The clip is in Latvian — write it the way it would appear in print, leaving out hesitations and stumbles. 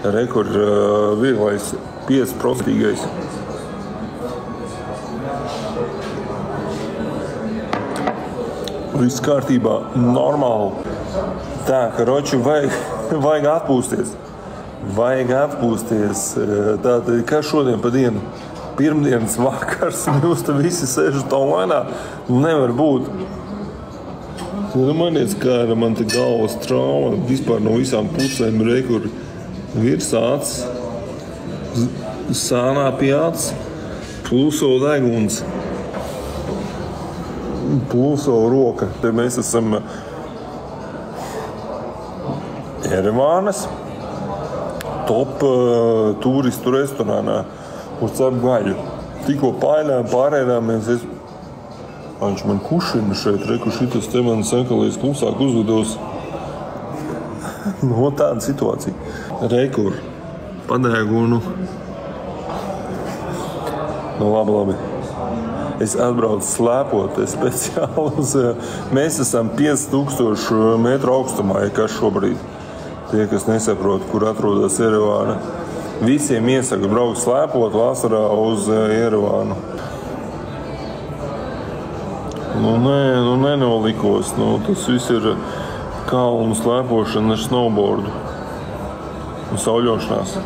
Rekur vieglais 5%. Viss kārtībā, normāli. Tā, karoči, vajag atpūsties. Tātad, kā šodien pa dienu? Pirmdienas vakars, jūs te visi sēžat online, nevar būt. Maniec, kā ar man te galvas trauma, vispār no visām pusēm rekur virsāts, sānā pie acis, pluso deguns, pluso roka. Te mēs esam Erevānas top turistu restorānā, kur cep gaļu. Tikko pārējāmies, viņš man kušina šeit, reku šitas te man sankalīs klusāk uzvedos. No tāda situācija. Rekur, padēgunu. Nu, labi. Es atbraucu slēpoties speciāli mēs esam 5000 metru augstumā, ja kas šobrīd. Tie, kas nesaprot, kur atrodas Erevāna. Visiem iesaku braukt slēpot vasarā uz Erevānu. Nenolikos. Tas viss ir kalnu slēpošana ar snowboardu un sauļošanās.